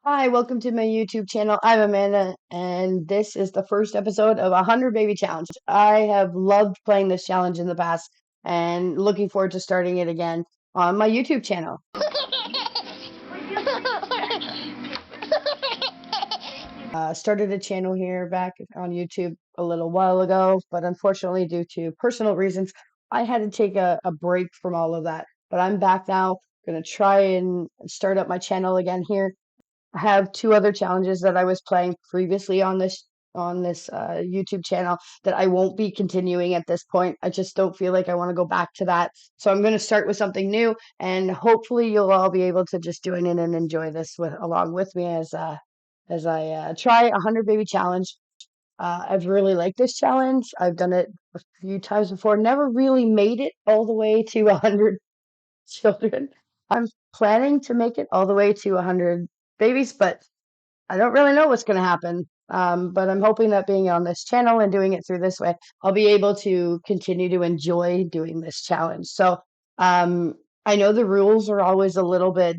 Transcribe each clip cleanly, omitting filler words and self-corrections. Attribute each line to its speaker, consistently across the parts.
Speaker 1: Hi, welcome to my YouTube channel. I'm Amanda, and this is the first episode of 100 Baby Challenge. I have loved playing this challenge in the past and looking forward to starting it again on my YouTube channel. Started a channel here back on YouTube a little while ago, but unfortunately, due to personal reasons, I had to take a break from all of that. But I'm back now, gonna try and start up my channel again here. I have two other challenges that I was playing previously on this YouTube channel that I won't be continuing at this point. I just don't feel like I want to go back to that. So I'm going to start with something new, and hopefully you'll all be able to just join in and enjoy this with along with me as I try 100 baby challenge. I've really liked this challenge. I've done it a few times before. Never really made it all the way to 100 children. I'm planning to make it all the way to 100 babies, but I don't really know what's going to happen. But I'm hoping that being on this channel and doing it through this way, I'll be able to continue to enjoy doing this challenge. So um, I know the rules are always a little bit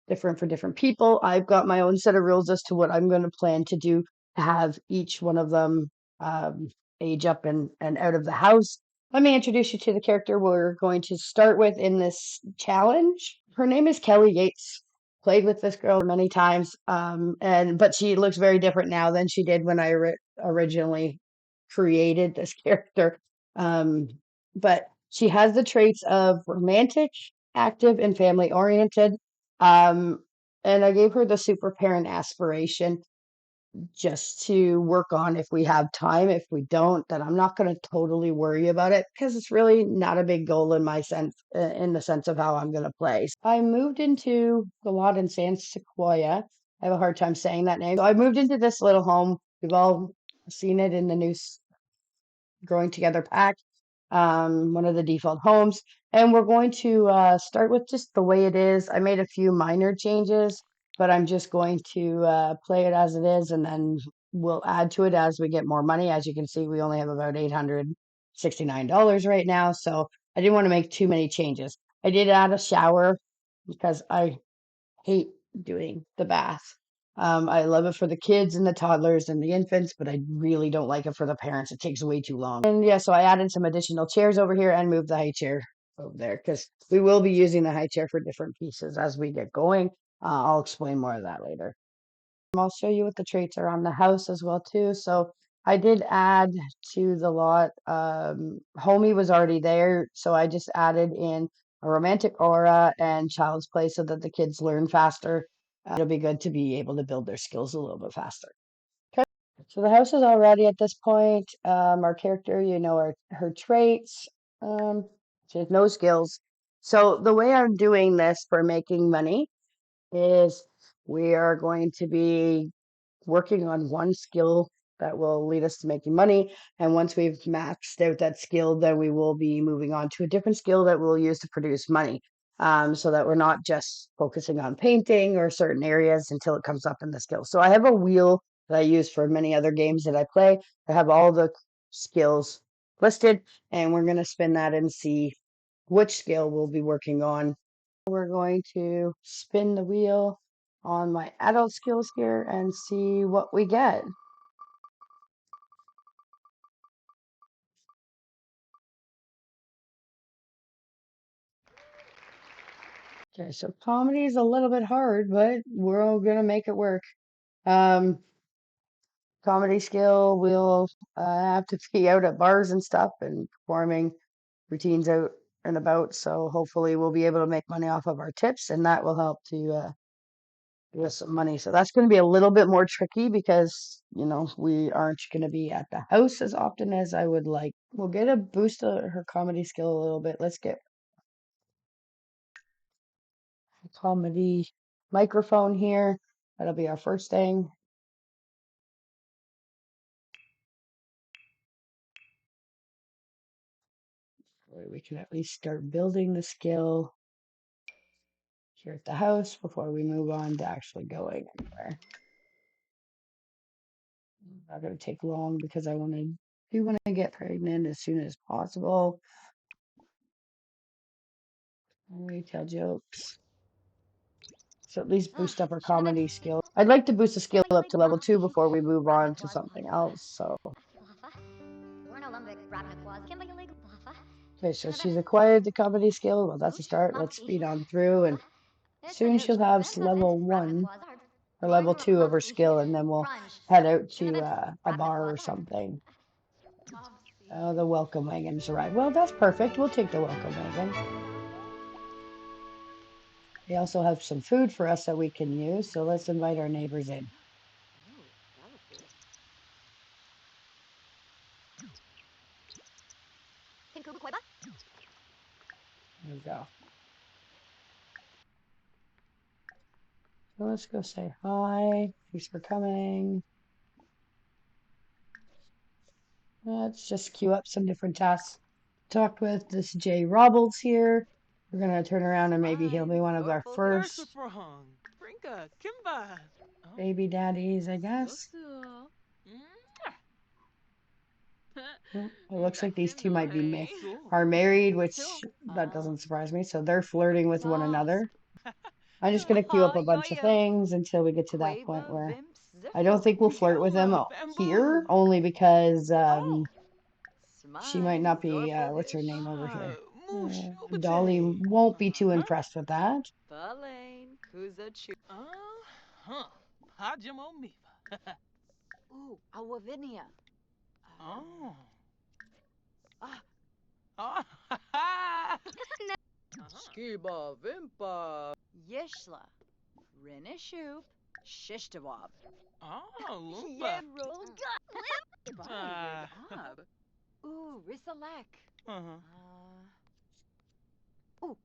Speaker 1: different for different people. I've got my own set of rules as to what I'm going to plan to do to have each one of them um, age up and out of the house. Let me introduce you to the character we're going to start with in this challenge. Her name is Kelly Yates. Played with this girl many times, but she looks very different now than she did when I originally created this character. Um, but she has the traits of romantic, active, and family oriented. Um, and I gave her the super parent aspiration just to work on if we have time. If we don't, then I'm not going to totally worry about it because it's really not a big goal in my sense, in the sense of how I'm going to play. I moved into the lot in San Sequoia. I have a hard time saying that name. So I moved into this little home. We've all seen it in the new Growing Together pack, one of the default homes. And we're going to start with just the way it is. I made a few minor changes, but I'm just going to play it as it is, and then we'll add to it as we get more money. As you can see, we only have about $869 right now, so I didn't want to make too many changes. I did add a shower because I hate doing the bath. I love it for the kids and the toddlers and the infants, but I really don't like it for the parents. It takes way too long. And yeah, so I added some additional chairs over here and moved the high chair over there because we will be using the high chair for different pieces as we get going. I'll explain more of that later. I'll show you what the traits are on the house as well too. So I did add to the lot. Homie was already there, so I just added in a romantic aura and child's play so that the kids learn faster. It'll be good to be able to build their skills a little bit faster. Okay. So the house is all ready at this point. Our character, her traits. Um, she has no skills. So the way I'm doing this for making money is we are going to be working on one skill that will lead us to making money. And once we've maxed out that skill, then we will be moving on to a different skill that we'll use to produce money. So that we're not just focusing on painting or certain areas until it comes up in the skill. So I have a wheel that I use for many other games that I play. I have all the skills listed, and we're going to spin that and see which skill we'll be working on. We're going to spin the wheel on my adult skills here and see what we get. Okay, so comedy is a little bit hard, but we're all gonna make it work. Um, Comedy skill will have to be out at bars and stuff and performing routines out and about. So hopefully we'll be able to make money off of our tips, and that will help to give us some money. So that's going to be a little bit more tricky because, we aren't going to be at the house as often as I would like. We'll get a boost of her comedy skill a little bit. Let's get a comedy microphone here. That'll be our first thing. We can at least start building the skill here at the house before we move on to actually going anywhere. Not going to take long because I want to get pregnant as soon as possible. We tell jokes. So at least boost up her comedy skills. I'd like to boost the skill up to level 2 before we move on to something else. So, okay, so she's acquired the comedy skill. Well, that's a start. Let's speed on through, and soon she'll have level 1 or level 2 of her skill, and then we'll head out to a bar or something. Oh, the welcome wagon's arrived. Well, that's perfect. We'll take the welcome wagon. They also have some food for us that we can use, so let's invite our neighbors in. There we go. So let's go say hi. Thanks for coming. Let's just queue up some different tasks. Talked with this Jay Robles here. We're gonna turn around and maybe he'll be one of our first baby daddies, I guess. It looks like these two might be are married, which that doesn't surprise me. So they're flirting with one another. I'm just gonna queue up a bunch of things until we get to that point where I don't think we'll flirt with them here, only because she might not be, what's her name over here? Dolly won't be too impressed with that.
Speaker 2: Skiba Vimpa. Yeshla. Renishup. Shishtawab. Ooh, Risalek. Ooh.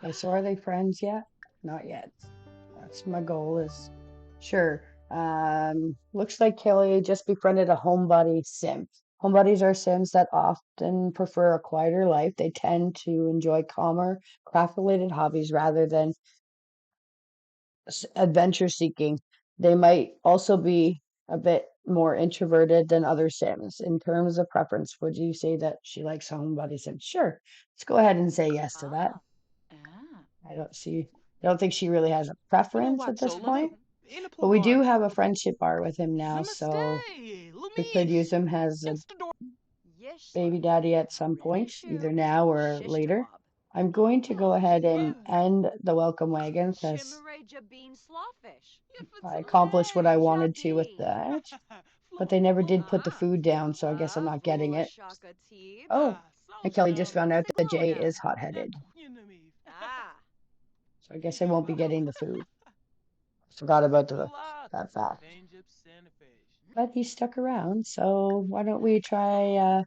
Speaker 1: Okay, so are they friends yet? Not yet. That's my goal is sure. Looks like Kelly just befriended a homebody sim. Homebodies are sims that often prefer a quieter life. They tend to enjoy calmer, craft-related hobbies rather than adventure seeking. They might also be a bit more introverted than other sims. In terms of preference, would you say that she likes a homebody sim? Sure. Let's go ahead and say yes to that. I don't think she really has a preference at this point. But we do have a friendship bar with him now, so we could use him as a baby daddy at some point, either now or later. I'm going to go ahead and end the welcome wagon because I accomplished what I wanted to with that. But they never did put the food down, so I guess I'm not getting it. Oh, and Kelly just found out that Jay is hot-headed. So I guess I won't be getting the food. Forgot about that fact. But he stuck around, so why don't we try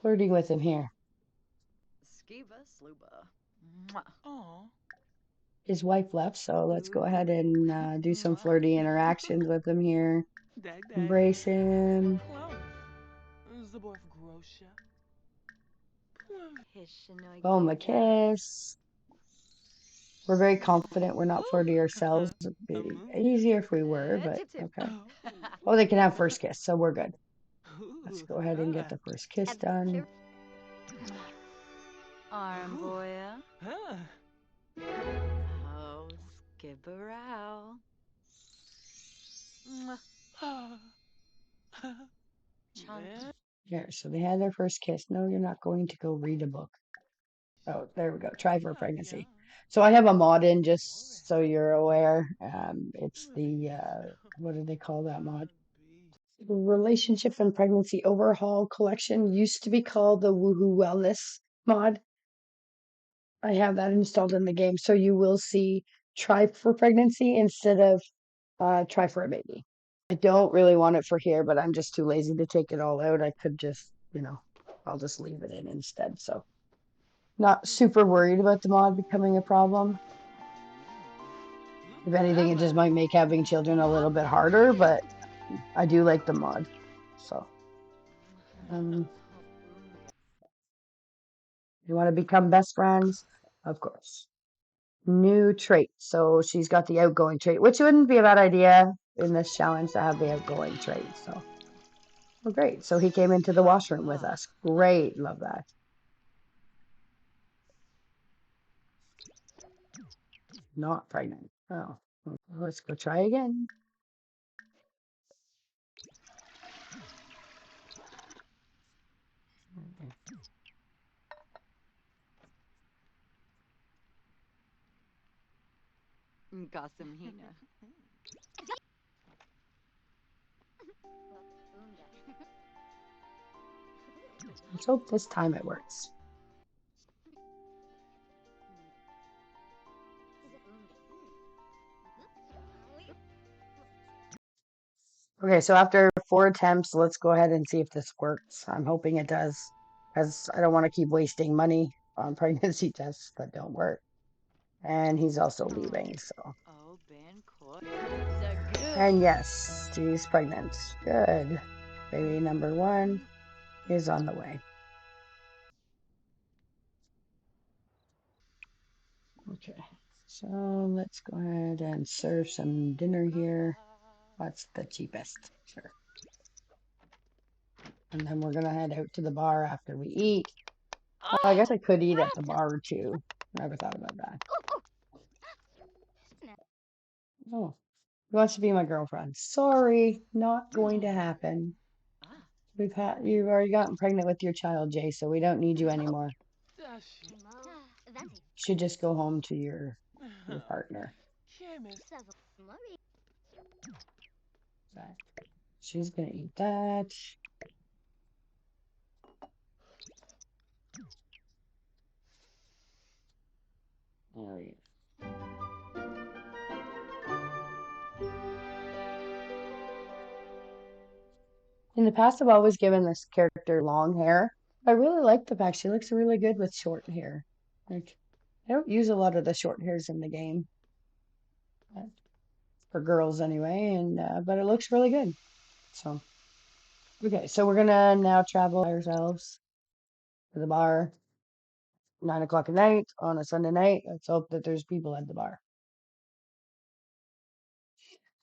Speaker 1: flirting with him here?
Speaker 2: Skiba Sluba.
Speaker 1: His wife left, so let's go ahead and do some flirty interactions with him here. Embrace him. Boom, a kiss. We're very confident we're not flirty ourselves. It'd be easier if we were, but okay. Oh, they can have first kiss, so we're good. Let's go ahead and get the first kiss done.
Speaker 2: Armboya. Oh, Skibberau.
Speaker 1: Here, so they had their first kiss. No, you're not going to go read a book. Oh, there we go. Try for pregnancy. So I have a mod in just so you're aware. It's the what do they call that mod? Relationship and Pregnancy Overhaul Collection used to be called the Woohoo Wellness mod. I have that installed in the game, so you will see try for pregnancy instead of try for a baby. I don't really want it for here, but I'm just too lazy to take it all out. I could just, I'll just leave it in instead. So not super worried about the mod becoming a problem. If anything, it just might make having children a little bit harder, but I do like the mod. So, you want to become best friends? Of course. New trait. So she's got the outgoing trait, which wouldn't be a bad idea in this challenge to have the outgoing trait. So, well, great. So he came into the washroom with us. Great. Love that. not pregnant. Oh, let's go try again.
Speaker 2: Gasamhina.
Speaker 1: Let's hope this time it works. Okay, so after 4 attempts, let's go ahead and see if this works. I'm hoping it does, because I don't want to keep wasting money on pregnancy tests that don't work. And he's also leaving, so.
Speaker 2: Oh, Ben Coy. Zagu.
Speaker 1: And yes, she's pregnant. Good. Baby number one is on the way. Okay, so let's go ahead and serve some dinner here. What's the cheapest? Sure. And then we're gonna head out to the bar after we eat. Well, I guess I could eat at the bar too. Never thought about that. Oh, he wants to be my girlfriend. Sorry, not going to happen.
Speaker 2: Ah.
Speaker 1: You've already gotten pregnant with your child, Jay, so we don't need you anymore. You should just go home to your partner. That. She's gonna eat that. Oh, yeah. In the past, I've always given this character long hair. I really like the fact she looks really good with short hair. Like, I don't use a lot of the short hairs in the game, but for girls anyway, and but it looks really good. So, okay, so we're gonna now travel by ourselves to the bar, 9 o'clock at night on a Sunday night. Let's hope that there's people at the bar.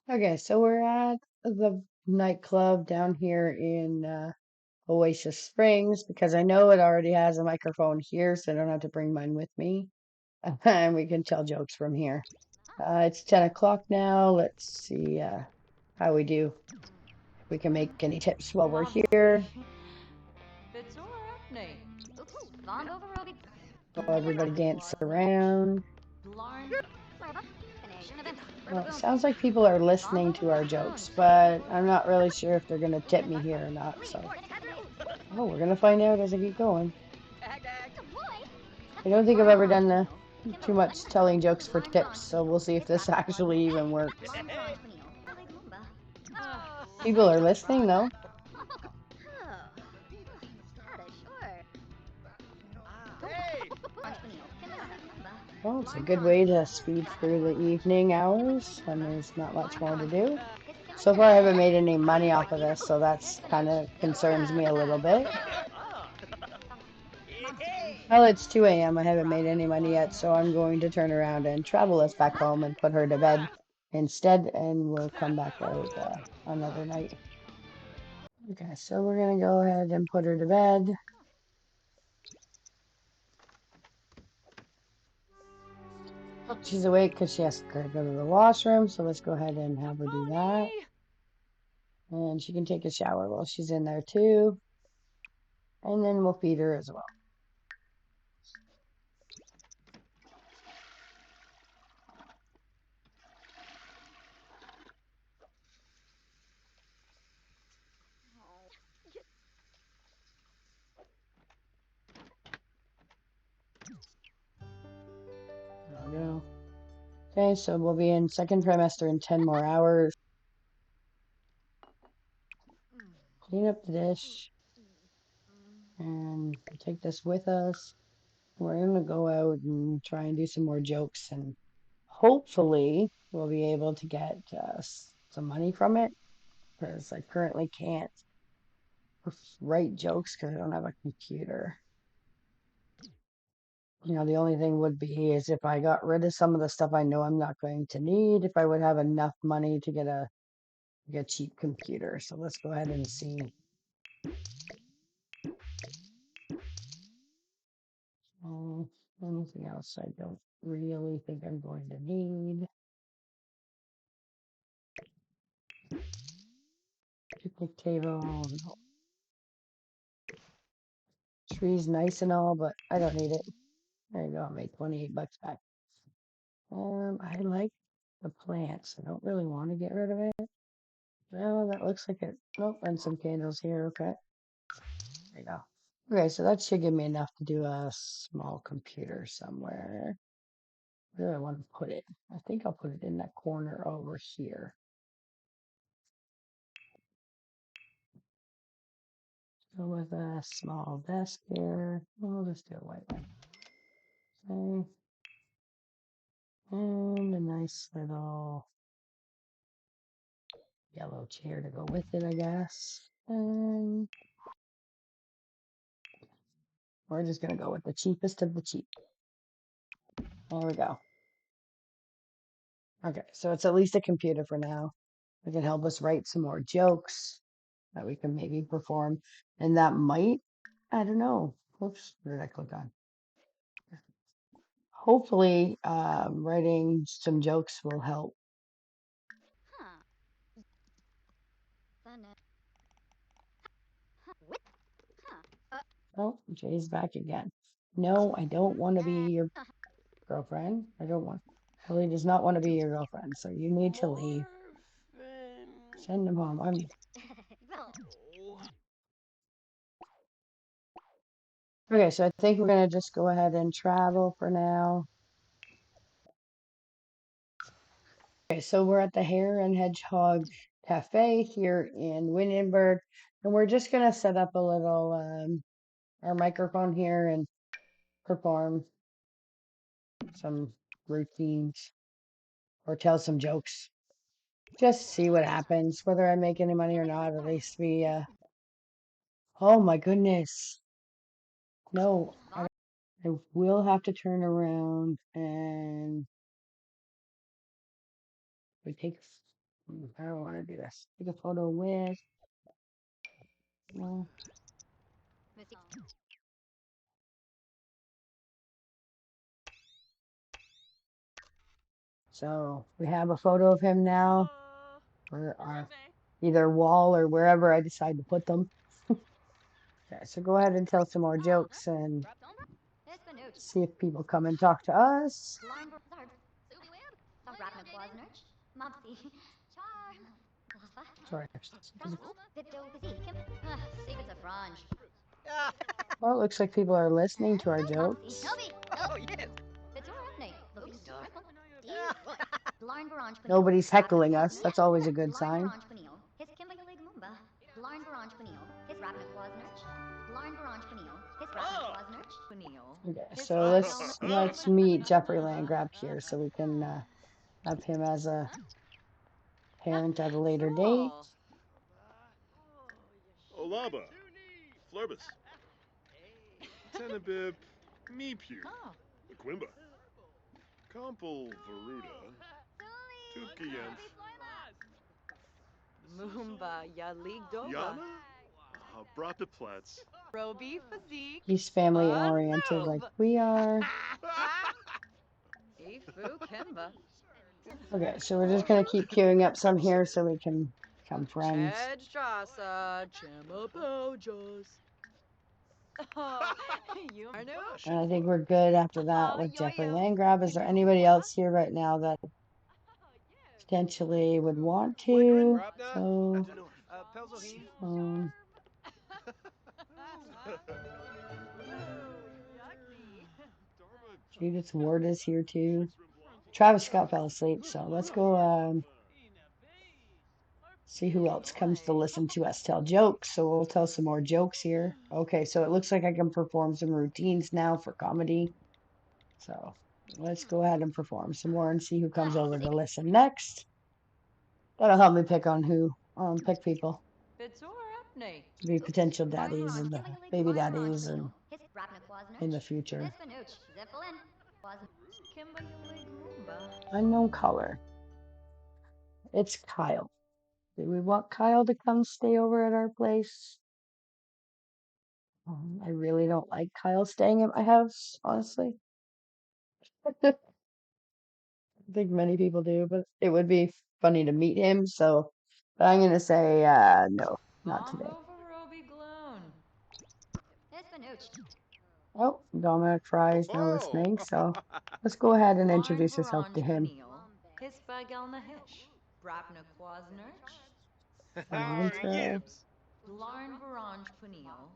Speaker 1: Okay, so we're at the nightclub down here in Oasis Springs because I know it already has a microphone here, so I don't have to bring mine with me. And we can tell jokes from here. It's 10 o'clock now. Let's see how we do. If we can make any tips while we're
Speaker 2: Lovely.
Speaker 1: here.
Speaker 2: Bitsorapne.
Speaker 1: While everybody dance around.
Speaker 2: Larn.
Speaker 1: Well, it sounds like people are listening to our jokes, but I'm not really sure if they're going to tip me here or not. So, oh, we're going to find out as I keep going. I don't think I've ever done too much telling jokes for tips, so we'll see if this actually even works. People are listening, though. Well, it's a good way to speed through the evening hours when there's not much more to do. So far, I haven't made any money off of this, so that's kind of concerns me a little bit. Well, it's 2 a.m. I haven't made any money yet, so I'm going to turn around and travel us back home and put her to bed instead, and we'll come back out another night. Okay, so we're gonna go ahead and put her to bed. Oh, she's awake because she has to go to the washroom, so let's go ahead and have her do that. And she can take a shower while she's in there too. And then we'll feed her as well. There we go. Okay, so we'll be in second trimester in 10 more hours. Clean up the dish and take this with us. We're gonna go out and try and do some more jokes, and hopefully we'll be able to get some money from it because I currently can't write jokes because I don't have a computer. The only thing would be is if I got rid of some of the stuff I know I'm not going to need, if I would have enough money to get a cheap computer. So let's go ahead and see. Oh, Anything else I don't really think I'm going to need. Picnic table. No. Tree's nice and all, but I don't need it. There you go. I made 28 bucks back. I like the plants. I don't really want to get rid of it. Well, that looks like it. Nope, and some candles here. Okay. There you go. Okay, so that should give me enough to do a small computer somewhere. Where do I want to put it? I think I'll put it in that corner over here. Go with a small desk here. We'll just do a white one. Okay. And a nice little yellow chair to go with it, I guess. And we're just going to go with the cheapest of the cheap. There we go. Okay, so it's at least a computer for now. It can help us write some more jokes that we can maybe perform. And that might, I don't know. Oops, where did I click on? Hopefully, writing some jokes will help. Oh, Jay's back again. No, I don't want to be your girlfriend. I don't want. Ellie does not want to be your girlfriend, so you need to leave. Send him home. Okay, so I think we're gonna just go ahead and travel for now. Okay, so we're at the Hare and Hedgehog Cafe here in Windenburg, and we're just gonna set up a little our microphone here and perform some routines or tell some jokes. Just see what happens, whether I make any money or not. At least we oh my goodness. No, I will have to turn around and we take I don't want to do this. Take a photo with well, so we have a photo of him now for our either wall or wherever I decide to put them. Okay, so go ahead and tell some more jokes and see if people come and talk to us. Sorry. Well, it looks like people are listening to our jokes. Nobody's heckling us. That's always a good sign. Okay, so let's meet Jeffrey Landgrab here so we can have him as a parent at a later date.
Speaker 3: Olaba, Flurbus, Tenebib, Meepew, Aquimba, Compel Veruda, Tupkiyenth,
Speaker 2: Moomba Yaligdova.
Speaker 3: Yana, Brataplatz.
Speaker 2: Roby Physique.
Speaker 1: He's family oriented like we are.
Speaker 2: Ifu Kimba.
Speaker 1: Okay, so we're just gonna keep queuing up some here so we can become friends.
Speaker 2: Edjasa Chimapojos. You are new?
Speaker 1: And I think we're good after that with Jeffrey Landgrab. Is there anybody else here right now that potentially would want to? So, Judith Ward is here too. Travis Scott fell asleep, so let's go see who else comes to listen to us tell jokes. So we'll tell some more jokes here. Okay, so it looks like I can perform some routines now for comedy. So let's go ahead and perform some more and see who comes over to listen next. That'll help me pick on who, pick people to be potential daddies and baby daddies and in the future. Unknown color. It's Kyle. Do we want Kyle to come stay over at our place? I really don't like Kyle staying at my house, honestly. I think many people do, but it would be funny to meet him. So, but I'm gonna say no, not today.
Speaker 2: Bombo for Roby Gloon.
Speaker 1: Oh, Dominic Fry is now
Speaker 3: Oh!
Speaker 1: listening, so let's go ahead and
Speaker 2: Larn
Speaker 1: introduce ourselves to
Speaker 2: Varanj
Speaker 1: him.
Speaker 2: Peniel. Hispagel Nahish. Brapna Quaznurch.
Speaker 1: Cilantro.
Speaker 3: Yibs!
Speaker 2: Larn Varanj Peniel.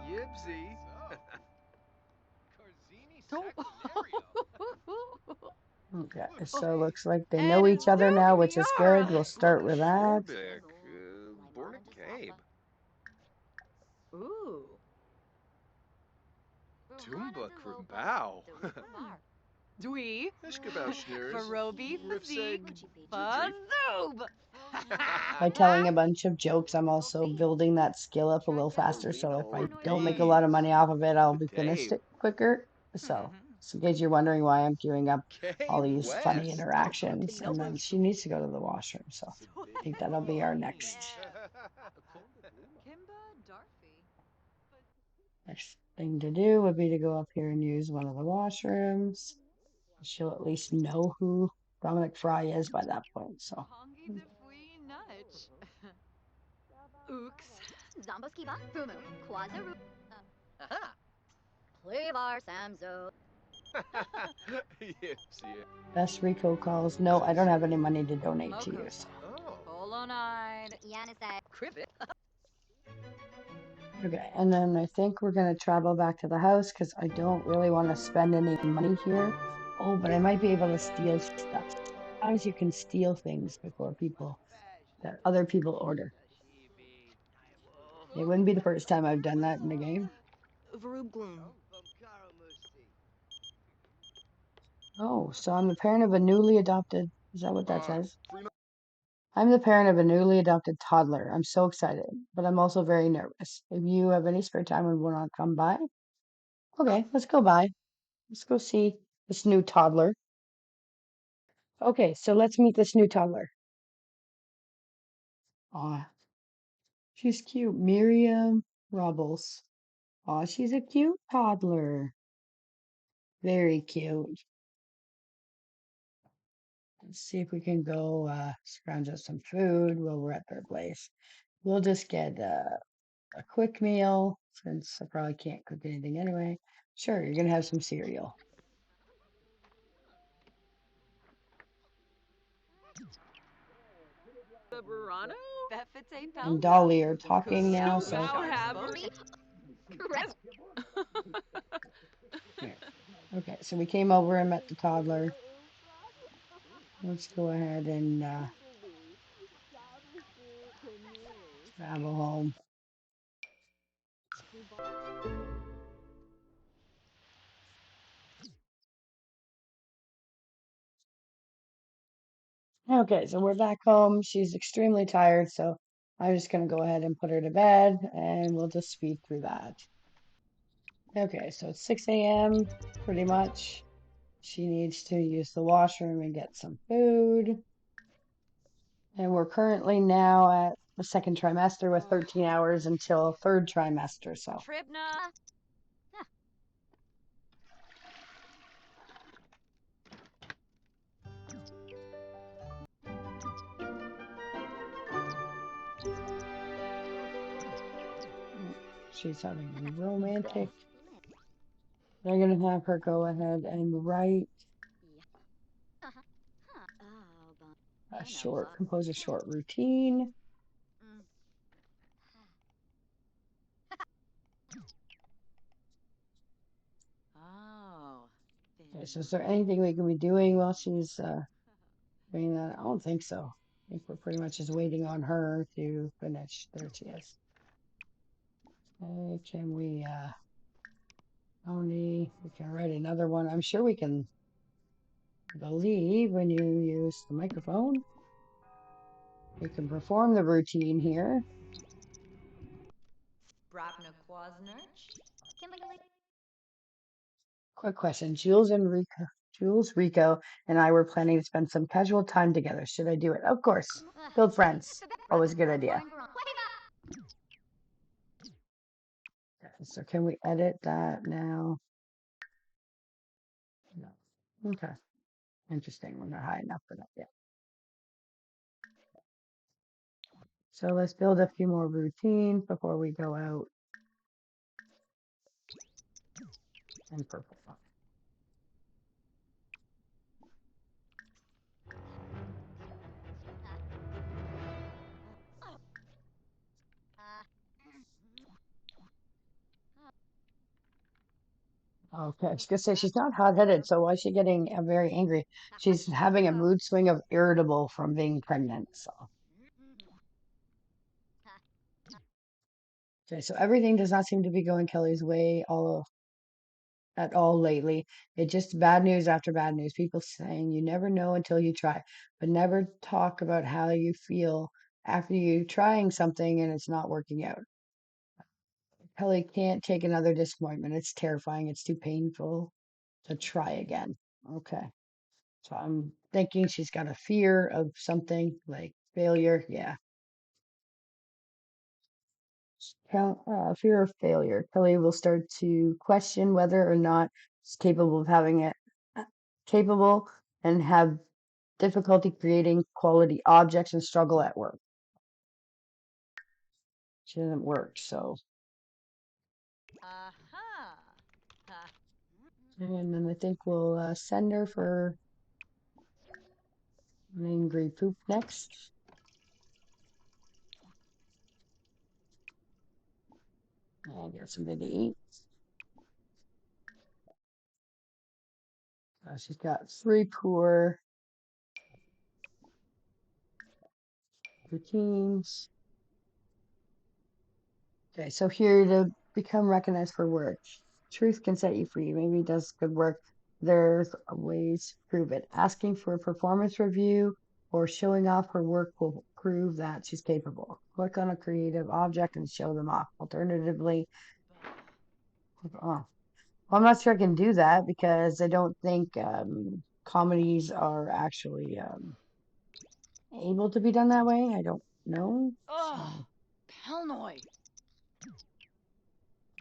Speaker 3: Yibsy!
Speaker 1: Okay, so looks like they
Speaker 2: And
Speaker 1: know each other now, which is good.
Speaker 2: Zubiara.
Speaker 1: We'll start with that.
Speaker 3: Shorbik, born a Gabe.
Speaker 2: Ooh.
Speaker 3: Tumba Krimbao.
Speaker 2: Dwee.
Speaker 3: Ishkabao Schneers.
Speaker 2: Farobi
Speaker 3: Ripseg
Speaker 2: Physique.
Speaker 3: Jidri.
Speaker 2: Fazoob.
Speaker 1: By telling a bunch of jokes, I'm also building that skill up a little faster. So if I don't make a lot of money off of it, I'll be finished
Speaker 3: Dave.
Speaker 1: it quicker. So, just in case you're wondering why I'm queuing up all
Speaker 3: Gabe
Speaker 1: these funny
Speaker 3: West.
Speaker 1: interactions, and then she needs to go to the washroom. So I think that'll be our
Speaker 2: Kimba Darfy.
Speaker 1: next thing to do would be to go up here and use one of the washrooms. She'll at least know who Dominic Fry is by that point. So
Speaker 2: Hongi de Fui Nudge. Ooks. Aha.
Speaker 3: Yipsy.
Speaker 1: best Rico calls. No, I don't have any money to donate to you. So.
Speaker 2: Mokosa.
Speaker 3: Oh.
Speaker 2: Polonide. Cribbit.
Speaker 1: Okay, and then I think we're gonna travel back to the house because I don't really want to spend any money here. Oh, but I might be able to steal stuff. Sometimes you can steal things before people that other people order. It wouldn't be the first time I've done that in the game.
Speaker 2: Varub Gloom.
Speaker 1: Oh, so I'm the parent of a newly adopted. Is that what that
Speaker 3: Uh,
Speaker 1: says?
Speaker 3: free
Speaker 1: I'm the parent of a newly adopted toddler. I'm so excited, but I'm also very nervous. If you have any spare time and want to come by, okay, let's go by. Let's go see this new toddler. Okay, so let's meet this new toddler. Aw, she's cute. Miriam Rubbles. Aw, she's a cute toddler. Very cute. Let's see if we can go scrounge up some food while we're at their place. We'll just get a quick meal since I probably can't cook anything anyway. Sure, you're gonna have some cereal.
Speaker 2: Burano? Befete
Speaker 1: And
Speaker 2: Pelta.
Speaker 1: Dolly are talking now,
Speaker 2: Kusu
Speaker 1: so
Speaker 2: Habers.
Speaker 1: yeah. Okay, so we came over and met the toddler. Let's go ahead and travel home. Okay, so we're back home. She's extremely tired, so I'm just gonna go ahead and put her to bed and we'll just speed through that. Okay, so it's 6 a.m. pretty much. She needs to use the washroom and get some food. And we're currently now at the second trimester with 13 hours until third trimester. So
Speaker 2: Tribna.
Speaker 1: she's having a romantic. They're gonna have her go ahead and write compose a short routine.
Speaker 2: Oh.
Speaker 1: Okay, so is there anything we can be doing while she's doing that? I don't think so. I think we're pretty much just waiting on her to finish. There she is. Okay, can we Tony, we can write another one. I'm sure we can believe when you use the microphone. We can perform the routine here.
Speaker 2: Brapna Quaznurch.
Speaker 1: Quick question. Jules, Rico, and I were planning to spend some casual time together. Should I do it? Of course. Build friends. Always a good idea. So can we edit that now? No. Okay. Interesting. We're not high enough for that yet. So let's build a few more routines before we go out and perform. Okay, I was gonna say she's not hot-headed, so why is she getting very angry? She's having a mood swing of irritable from being pregnant. So okay, so everything does not seem to be going Kelly's way at all lately. It's just bad news after bad news. People saying you never know until you try, but never talk about how you feel after you trying something and it's not working out. Kelly can't take another disappointment. It's terrifying. It's too painful to try again. Okay. So I'm thinking she's got a fear of something like failure. Yeah. Fear of failure. Kelly will start to question whether or not she's capable of having it, capable and have difficulty creating quality objects and struggle at work. She doesn't work, so.
Speaker 2: Aha.
Speaker 1: And then I think we'll send her for an angry poop next. And get something to eat. She's got 3 poor routines. Okay, so here to become recognized for work. Truth can set you free. Maybe it does good work. There's ways to prove it. Asking for a performance review or showing off her work will prove that she's capable. Click on a creative object and show them off. Alternatively, oh, well, I'm not sure I can do that because I don't think comedies are actually able to be done that way. I don't know. So
Speaker 2: Pelnoy.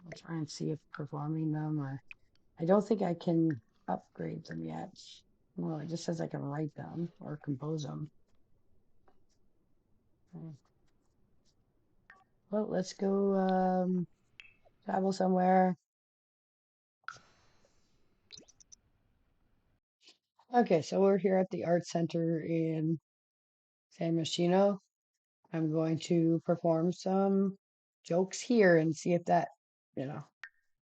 Speaker 1: I'll try and see if performing them or I don't think I can upgrade them yet. Well, it just says I can write them or compose them. Okay. Well, let's go travel somewhere. Okay, so we're here at the Art Center in San Myshuno. I'm going to perform some jokes here and see if that, at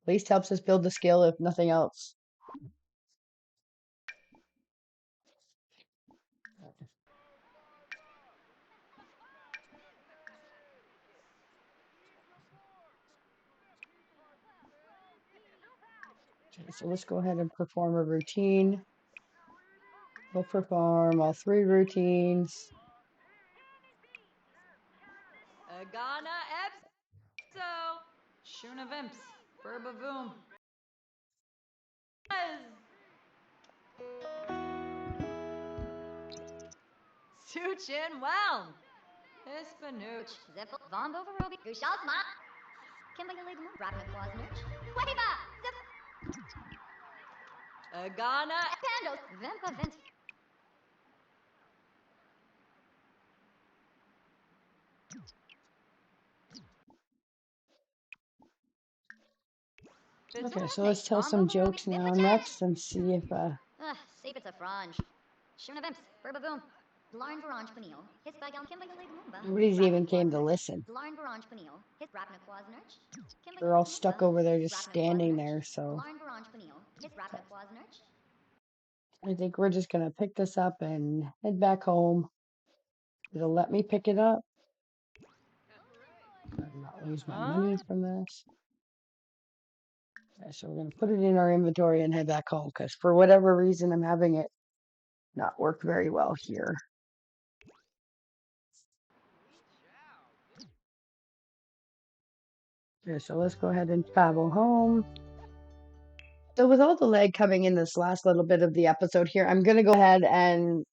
Speaker 1: least helps us build the skill, if nothing else. Okay, so let's go ahead and perform a routine. We'll perform all 3 routines.
Speaker 2: Agana Epso. Shuna Vimps. Burbavoom. Suchin Welm. Hispanooch.
Speaker 4: Ziffel, Von Boverobi, Gushazma, Kimberly Bratna Kwasnich, Wahiba, Zip,
Speaker 2: Agana.
Speaker 4: Pando, Vimpa Vint,
Speaker 1: Okay, so let's tell some jokes now next and see if
Speaker 4: Save it's a frange. Shuna Vimps, Burbavoom, Blarn Varange Panil, His Bagam Kimberly Lumba,
Speaker 1: nobody's even came to listen.
Speaker 4: Blarn Varange Panil, His Bratna Kwasnich,
Speaker 1: They're all stuck over there just standing there, so
Speaker 4: Blarn Varange Panil, His Bratna Kwasnich.
Speaker 1: I think we're just gonna pick this up and head back home. It'll let me pick it up. I'll not lose my money from this. Okay, so we're gonna put it in our inventory and head back home because for whatever reason I'm having it not work very well here. Okay, so let's go ahead and travel home. So with all the lag coming in this last little bit of the episode here, I'm gonna go ahead and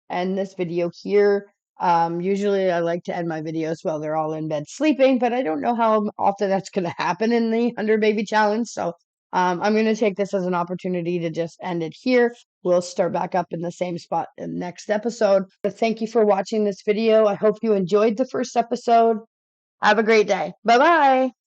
Speaker 1: end this video here. Usually I like to end my videos while they're all in bed sleeping, but I don't know how often that's going to happen in the 100 Baby Challenge. So I'm going to take this as an opportunity to just end it here. We'll start back up in the same spot in the next episode. But thank you for watching this video. I hope you enjoyed the first episode. Have a great day. Bye-bye.